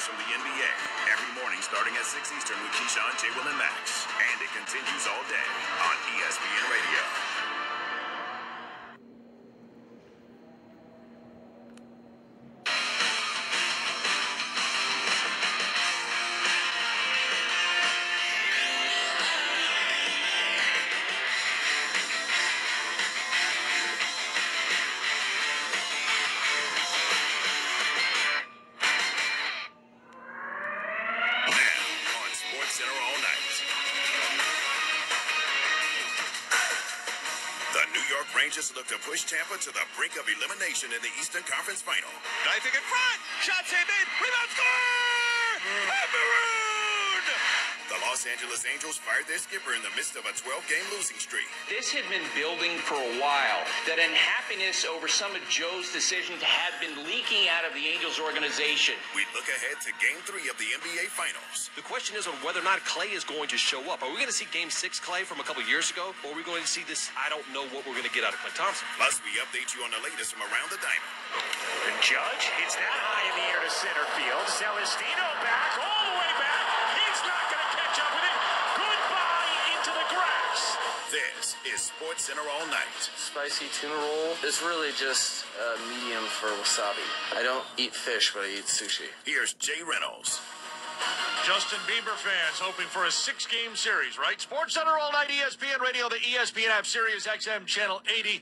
latest from the NBA. Every morning starting at 6 Eastern with Keyshawn, J. Will, and Max. And it continues all day on ESPN Radio. Rangers look to push Tampa to the brink of elimination in the Eastern Conference Final. Knifing in front. Shot saved made. Rebound score! Maroon! The Los Angeles Angels fired their skipper in the midst of a 12-game losing streak. This had been building for a while. That unhappiness over some of Joe's decisions had been leaking out of the Angels organization. We look ahead to Game 3 of the NBA Finals. The question is on whether or not Clay is going to show up. Are we going to see Game 6 Clay from a couple years ago? Or are we going to see this, I don't know what we're going to get out of Klay Thompson? Plus, we update you on the latest from around the diamond. And Judge hits that high in the air to center field. Celestino back, all the way back. He's not going to catch up with it. Goodbye into the grass. This is Sports Center All Night. Spicy tuna roll is really just a medium for wasabi. I don't eat fish, but I eat sushi. Here's Jay Reynolds. Justin Bieber fans hoping for a 6-game series, right? Sports Center All Night, ESPN Radio, the ESPN app, Sirius XM Channel 80.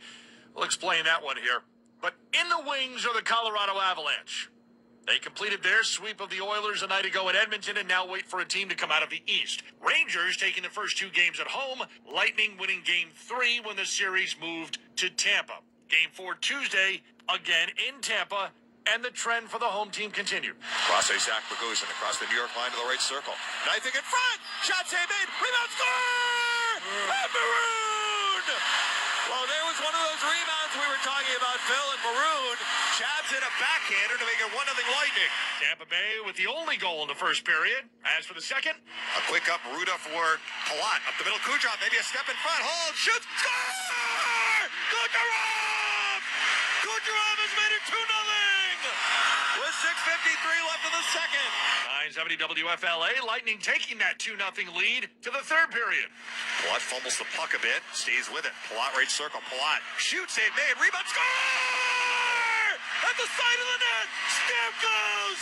We'll explain that one here. But in the wings are the Colorado Avalanche. They completed their sweep of the Oilers a night ago in Edmonton and now wait for a team to come out of the East. Rangers taking the first 2 games at home. Lightning winning Game 3 when the series moved to Tampa. Game 4 Tuesday, again in Tampa, and the trend for the home team continued. Cross Zach Bogosian across the New York line to the right circle. Knifing in front. Shot save made. Rebound score! Maroon! Well, there was one of those rebounds we were talking about, Phil, and Maroon jabs in a backhander to make it 1-0 Lightning. Tampa Bay with the only goal in the first period. As for the second, a quick up, Ruda for Palat. Up the middle, Kucherov, maybe a step in front. Hold, shoots, score! Kucherov! Kucherov has made it 2-0! With 6:53 left in the second. 970 WFLA, Lightning taking that 2-0 lead to the third period. Palat fumbles the puck a bit, stays with it. Palat right circle, Palat shoots, save made, rebound, score! At the side of the net, Stamkos!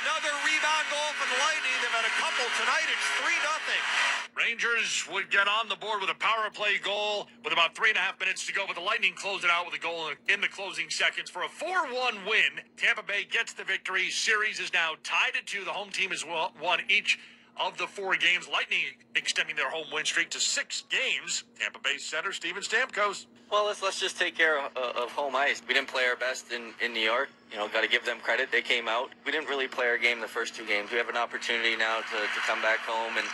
Another rebound goal for the Lightning. They've had a couple tonight. It's 3-0. Rangers would get on the board with a power play goal with about 3.5 minutes to go, but the Lightning closed it out with a goal in the closing seconds for a 4-1 win. Tampa Bay gets the victory. Series is now tied at 2. The home team has won each of the 4 games. Lightning extending their home win streak to 6 games. Tampa Bay center Steven Stamkos. Well, let's just take care of home ice. We didn't play our best in New York. You know, got to give them credit. They came out. We didn't really play our game the first 2 games. We have an opportunity now to come back home and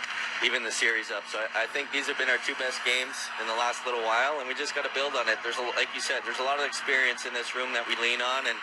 even the series up. So I think these have been our 2 best games in the last little while, and we just got to build on it. Like you said, there's a lot of experience in this room that we lean on, and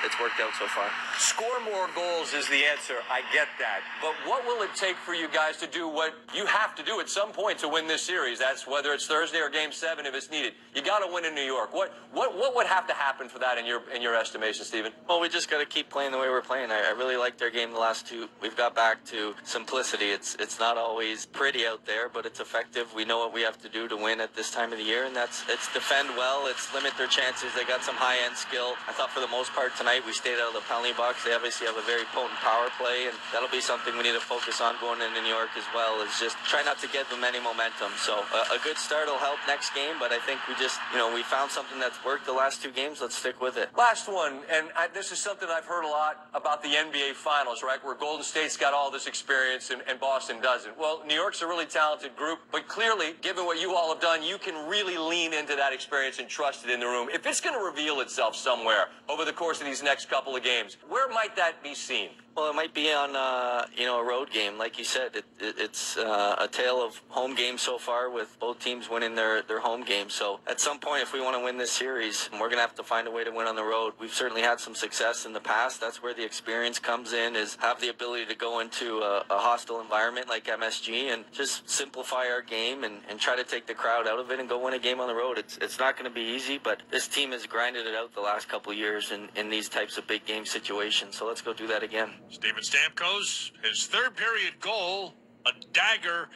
it's worked out so far. Score more goals is the answer. I get that. But what will it take for you guys to do what you have to do at some point to win this series? That's whether it's Thursday or Game 7 if it's needed. You got to win in New York. What would have to happen for that in your estimation, Steven? Well, we just got to keep playing the way we're playing. I really liked our game the last 2. We've got back to simplicity. It's not always pretty out there, but it's effective. We know what we have to do to win at this time of the year, and it's defend well. It's limit their chances. They got some high-end skill. I thought for the most part tonight we stayed out of the penalty box. They obviously have a very potent power play, and that'll be something we need to focus on going into New York as well, is just try not to give them any momentum. So a good start will help next game, but I think we just, we found something that's worked the last 2 games. Let's stick with it. Last one, and this is something I've heard a lot about the NBA Finals, right, where Golden State's got all this experience and Boston doesn't. Well, New York's a really talented group, but clearly, given what you all have done, you can really lean into that experience and trust it in the room. If it's going to reveal itself somewhere over the course of these next couple of games, where might that be seen? Well, it might be on, a road game. Like you said, it's a tale of home games so far with both teams winning their home games. So at some point, if we want to win this series, we're going to have to find a way to win on the road. We've certainly had some success in the past. That's where the experience comes in, is have the ability to go into a hostile environment like MSG and just simplify our game and try to take the crowd out of it and go win a game on the road. It's not going to be easy, but this team has grinded it out the last couple of years in these types of big game situations. So let's go do that again. Steven Stamkos, his third period goal, a dagger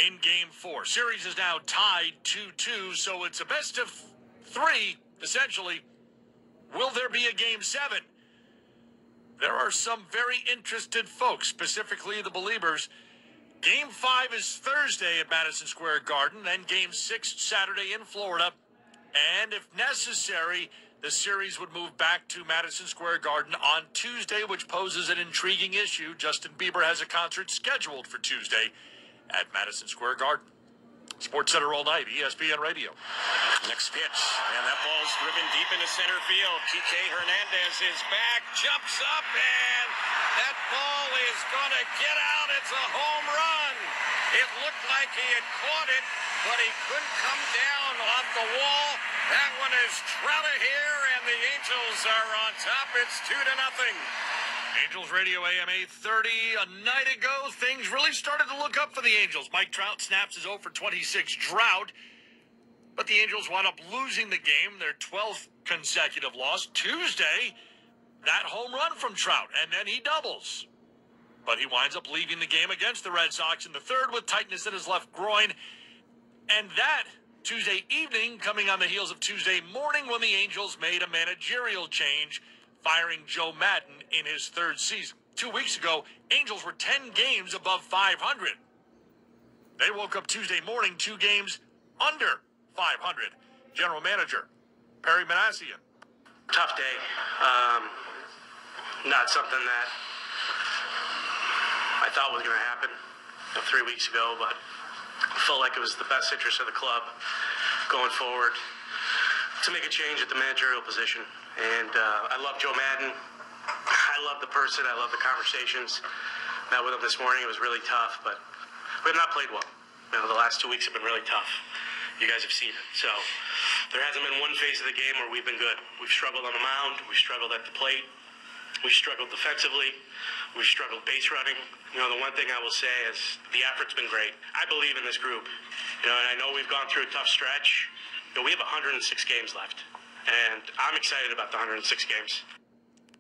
in Game 4. Series is now tied 2-2, so it's a best of 3, essentially. Will there be a Game 7? There are some very interested folks, specifically the Beliebers. Game 5 is Thursday at Madison Square Garden, then Game 6 Saturday in Florida. And if necessary, the series would move back to Madison Square Garden on Tuesday, which poses an intriguing issue. Justin Bieber has a concert scheduled for Tuesday at Madison Square Garden. Sports Center all night, ESPN Radio. Next pitch, and that ball's driven deep into center field. Kike Hernandez is back, jumps up, and that ball is going to get out. It's a home run. It looked like he had caught it, but he couldn't come down off the wall. That one is Trout here, and the Angels are on top. It's 2-0. Angels Radio AM 830. A night ago, things really started to look up for the Angels. Mike Trout snaps his 0-for-26 drought, but the Angels wound up losing the game, their 12th consecutive loss. Tuesday, that home run from Trout, and then he doubles. But he winds up leaving the game against the Red Sox in the third with tightness in his left groin. And that Tuesday evening coming on the heels of Tuesday morning when the Angels made a managerial change, firing Joe Maddon in his third season. 2 weeks ago, Angels were 10 games above 500. They woke up Tuesday morning 2 games under 500. General Manager Perry Manassian. Tough day. Not something that I thought was going to happen 3 weeks ago, but I felt like it was the best interest of the club going forward to make a change at the managerial position. And I love Joe Maddon. I love the person. I love the conversations. Met with him this morning. It was really tough, but we have not played well. You know, the last 2 weeks have been really tough. You guys have seen it. So there hasn't been one phase of the game where we've been good. We've struggled on the mound. We've struggled at the plate. We've struggled defensively. We've struggled base running. You know, the one thing I will say is the effort's been great. I believe in this group. You know, and I know we've gone through a tough stretch. You know, we have 106 games left. And I'm excited about the 106 games.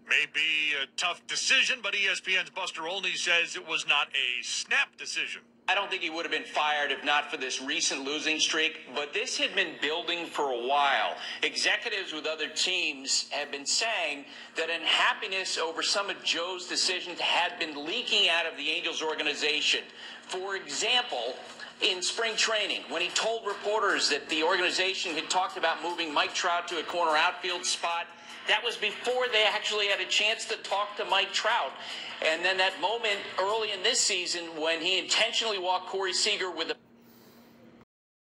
May be a tough decision, but ESPN's Buster Olney says it was not a snap decision. I don't think he would have been fired if not for this recent losing streak, but this had been building for a while. Executives with other teams have been saying that unhappiness over some of Joe's decisions had been leaking out of the Angels organization. For example, in spring training, when he told reporters that the organization had talked about moving Mike Trout to a corner outfield spot, that was before they actually had a chance to talk to Mike Trout. And then that moment early in this season when he intentionally walked Corey Seager with a